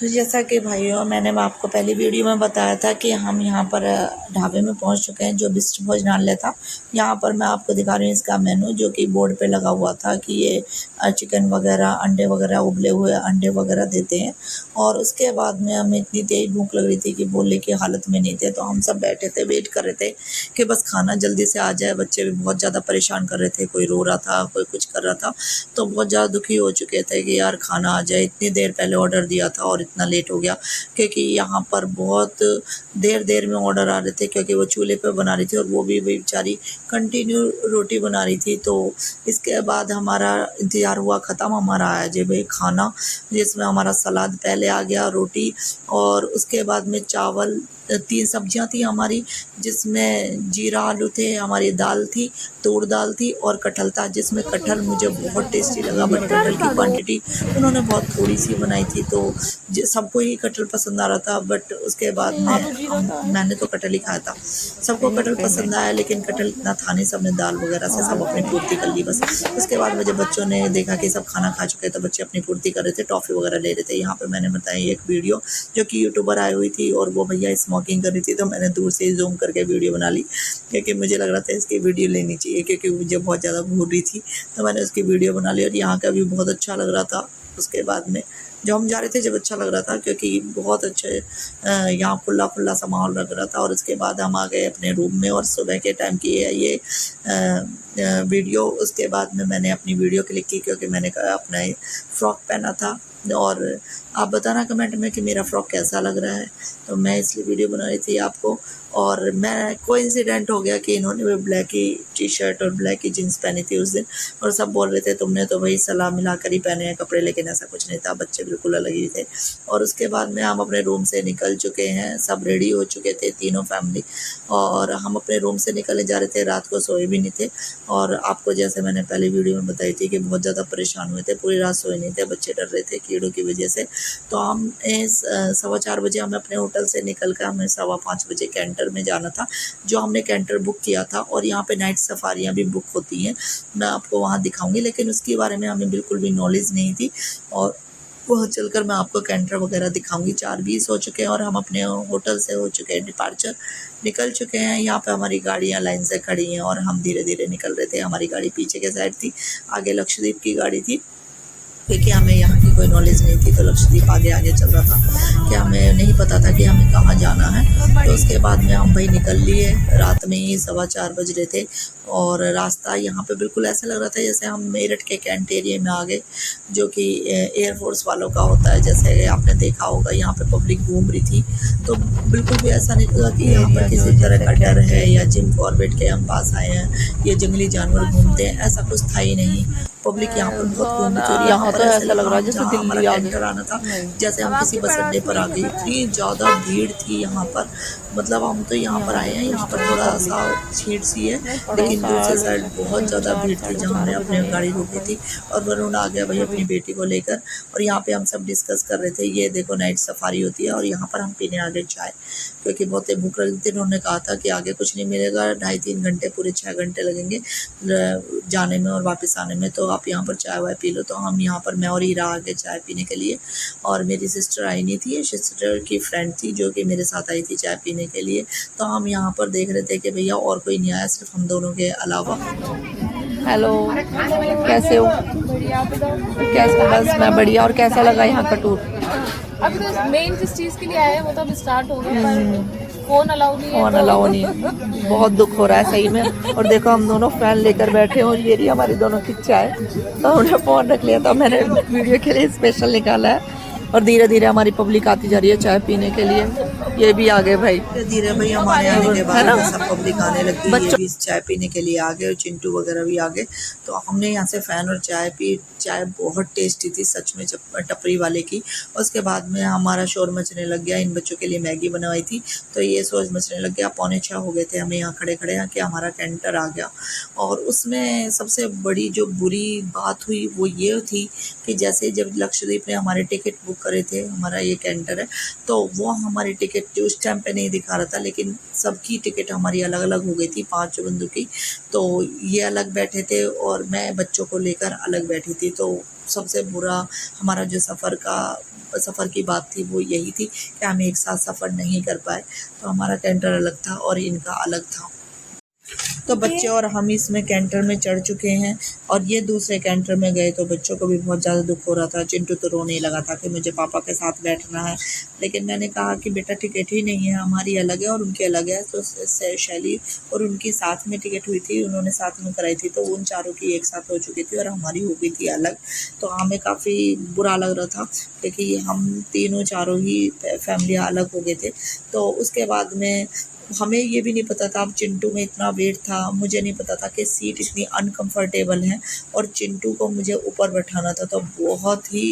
तो जैसा कि भाइयों मैंने आपको पहली वीडियो में बताया था कि हम यहाँ पर ढाबे में पहुँच चुके हैं जो बिस्ट भोजनालय था। यहाँ पर मैं आपको दिखा रही हूँ इसका मेनू जो कि बोर्ड पे लगा हुआ था कि ये चिकन वगैरह अंडे वगैरह उबले हुए अंडे वगैरह देते हैं। और उसके बाद में हमें इतनी तेज़ भूख लग रही थी कि बोलने की हालत में नहीं थे, तो हम सब बैठे थे वेट कर रहे थे कि बस खाना जल्दी से आ जाए। बच्चे भी बहुत ज़्यादा परेशान कर रहे थे, कोई रो रहा था, कोई कुछ कर रहा था, तो बहुत ज़्यादा दुखी हो चुके थे कि यार खाना आ जाए। इतनी देर पहले ऑर्डर दिया था और इतना लेट हो गया, क्योंकि यहाँ पर बहुत देर में ऑर्डर आ रहे थे, क्योंकि वो चूल्हे पे बना रही थी और वो भी बेचारी कंटिन्यू रोटी बना रही थी। तो इसके बाद हमारा इंतज़ार हुआ ख़त्म, हमारा आया जब खाना, जिसमें हमारा सलाद पहले आ गया, रोटी, और उसके बाद में चावल, 3 सब्जियां थी हमारी, जिसमें जीरा आलू थे, हमारी दाल थी, तूर दाल थी और कटहल था, जिसमें कटहल मुझे बहुत टेस्टी लगा। बट कटहल की क्वांटिटी उन्होंने बहुत थोड़ी सी बनाई थी, तो सबको ही कटहल पसंद आ रहा था। बट उसके बाद में मैंने तो कटहल ही खाया था, सबको कटहल पसंद आया, लेकिन कटहल इतना था नहीं, सबने दाल वगैरह से सब अपनी पूर्ति कर ली बस। उसके बाद में जब बच्चों ने देखा कि सब खाना खा चुके हैं, तो बच्चे अपनी पूर्ति कर रहे थे, टॉफ़ी वगैरह ले रहे थे। यहाँ पर मैंने बताया एक वीडियो जो कि यूट्यूबर आई हुई थी और वो भैया स्मोकिंग कर रही थी, तो मैंने दूर से ही जूम करके वीडियो बना ली, क्योंकि मुझे लग रहा था इसकी वीडियो लेनी चाहिए, क्योंकि मुझे बहुत ज़्यादा भूल रही थी, तो मैंने उसकी वीडियो बना ली। और यहाँ का भी बहुत अच्छा लग रहा था। उसके बाद में जब हम जा रहे थे जब अच्छा लग रहा था, क्योंकि बहुत अच्छे यहाँ खुला खुला सा माहौल लग रहा था। और उसके बाद हम आ गए अपने रूम में और सुबह के टाइम की है ये वीडियो। उसके बाद में मैंने अपनी वीडियो क्लिक की, क्योंकि मैंने अपना फ्रॉक पहना था। और आप बताना कमेंट में कि मेरा फ़्रॉक कैसा लग रहा है, तो मैं इसलिए वीडियो बना रही थी आपको। और मैं कोइंसिडेंट हो गया कि इन्होंने भी ब्लैक ही टी शर्ट और ब्लैक ही जीन्स पहनी थी उस दिन, और सब बोल रहे थे तुमने तो वही सलाह मिला कर ही पहने हैं कपड़े, लेकिन ऐसा कुछ नहीं था, बच्चे बिल्कुल अलग ही थे। और उसके बाद में हम अपने रूम से निकल चुके हैं, सब रेडी हो चुके थे तीनों फैमिली, और हम अपने रूम से निकलने जा रहे थे। रात को सोए भी नहीं थे, और आपको जैसे मैंने पहले वीडियो में बताई थी कि बहुत ज़्यादा परेशान हुए थे, पूरी रात सोए नहीं थे, बच्चे डर रहे थे कीड़ों की वजह से। तो हम 4:15 बजे हमें अपने होटल से निकल कर हमें 5:15 बजे कैंटर में जाना था, जो हमने कैंटर बुक किया था। और यहाँ पे नाइट सफारियाँ भी बुक होती हैं, मैं आपको वहाँ दिखाऊंगी, लेकिन उसके बारे में हमें बिल्कुल भी नॉलेज नहीं थी, और वहाँ चलकर मैं आपको कैंटर वगैरह दिखाऊंगी। 4:20 हो चुके हैं और हम अपने होटल से हो चुके हैं डिपार्चर, निकल चुके हैं। यहाँ पे हमारी गाड़ियाँ लाइन से खड़ी हैं और हम धीरे धीरे निकल रहे थे। हमारी गाड़ी पीछे के साइड थी, आगे लक्षद्वीप की गाड़ी थी, क्योंकि हमें यहाँ की कोई नॉलेज नहीं थी, तो लक्षद्वीप आगे आगे चल रहा था, कि हमें नहीं पता था कि हमें कहाँ जाना है। तो उसके बाद में हम भाई निकल लिए, रात में ही 4:15 बज रहे थे, और रास्ता यहाँ पे बिल्कुल ऐसा लग रहा था जैसे हम मेरठ के कैंट एरिया में आ गए, जो कि एयरफोर्स वालों का होता है। जैसे आपने देखा होगा यहाँ पे पब्लिक घूम रही थी, तो बिल्कुल भी ऐसा नहीं लगा कि यहाँ पर किसी तरह का डर है या जिम कॉर्बेट के हम पास आए हैं या जंगली जानवर घूमते हैं, ऐसा कुछ था ही नहीं। पब्लिक यहाँ पर बहुत घूम रही थी, और यहाँ पर ऐसा लग रहा है जैसे हमारा कैंटर आना था, जैसे हम किसी बस अड्डे पर आ गए। इतनी ज़्यादा भीड़ थी यहाँ पर, मतलब हम तो यहाँ पर आए हैं, यहाँ पर थोड़ा सा भीड़ सी है, लेकिन दूसरी साइड बहुत ज़्यादा भीड़ थी जहाँ हमने अपनी गाड़ी रोकी थी। और वरुण आ गया भाई अपनी बेटी को लेकर, और यहाँ पे हम सब डिस्कस कर रहे थे। ये देखो नाइट सफारी होती है, और यहाँ पर हम पीने आ गए चाय, क्योंकि बहुत ही भूख लगी थी। उन्होंने कहा था कि आगे कुछ नहीं मिलेगा, 2.5-3 घंटे पूरे 6 घंटे लगेंगे जाने में और वापस आने में, तो आप यहाँ पर चाय वाय पी लो। तो हम यहाँ पर मैं और हीरा आ गए चाय पीने के लिए, और मेरी सिस्टर आई नहीं थी, सिस्टर की फ्रेंड थी जो कि मेरे साथ आई थी चाय पीने के लिए। तो हम यहाँ पर देख रहे थे कि भैया और कोई नहीं आया, सिर्फ हम दोनों के अलावा। हेलो, कैसे हो? कैसे? बस मैं बढ़िया। और कैसा लगा यहाँ का टूर? अभी तो मेन किस चीज़ के लिए आए हैं वो तो अभी स्टार्ट हो गया, पर फोन अलाउ नहीं है। फोन अलाउ नहीं है, बहुत दुख हो रहा है सही में। और देखो हम दोनों फैन लेकर बैठे हैं, और ये रही हमारी दोनों की चाय, तो उन्हें फ़ोन रख लिया था, मैंने वीडियो के लिए स्पेशल निकाला है। और धीरे धीरे हमारी पब्लिक आती जा रही है चाय पीने के लिए। ये भी आ गए भाई, धीरे भाई हमारे आने के बाद सब पब्लिक आने लगी, ये भी चाय पीने के लिए आ गए, और चिंटू वगैरह भी आ गए। तो हमने यहाँ से फ़ैन और चाय पी, चाय बहुत टेस्टी थी सच में टपरी वाले की। उसके बाद में हमारा शोर मचने लग गया, इन बच्चों के लिए मैगी बनवाई थी, तो ये शोर मचने लग गया। 5:45 हो गए थे हमें यहाँ खड़े खड़े कि हमारा कैंटर आ गया। और उसमें सबसे बड़ी जो बुरी बात हुई वो ये थी कि जैसे जब लक्षद्वीप ने हमारे टिकट बुक करे थे, हमारा ये कैंटर है, तो वो हमारी टिकट जो उस टाइम पे नहीं दिखा रहा था, लेकिन सबकी टिकट हमारी अलग अलग हो गई थी, 5 बंदों की। तो ये अलग बैठे थे और मैं बच्चों को लेकर अलग बैठी थी, तो सबसे बुरा हमारा जो सफ़र की बात थी वो यही थी कि हम एक साथ सफ़र नहीं कर पाए। तो हमारा कैंटर अलग था और इनका अलग था। तो बच्चे और हम इसमें कैंटर में चढ़ चुके हैं और ये दूसरे कैंटर में गए तो बच्चों को भी बहुत ज़्यादा दुख हो रहा था। चिंटू तो रोने लगा था कि मुझे पापा के साथ बैठना है, लेकिन मैंने कहा कि बेटा टिकट ही नहीं है, हमारी अलग है और उनकी अलग है। तो शैली और उनकी साथ में टिकट हुई थी, उन्होंने साथ में कराई थी, तो उन चारों की एक साथ हो चुकी थी और हमारी हो गई थी अलग। तो हमें काफ़ी बुरा लग रहा था क्योंकि हम तीनों चारों ही फैमिलियाँ अलग हो गए थे। तो उसके बाद में हमें ये भी नहीं पता था, अब चिंटू में इतना वेट था, मुझे नहीं पता था कि सीट इतनी अनकंफर्टेबल है और चिंटू को मुझे ऊपर बैठाना था, तो बहुत ही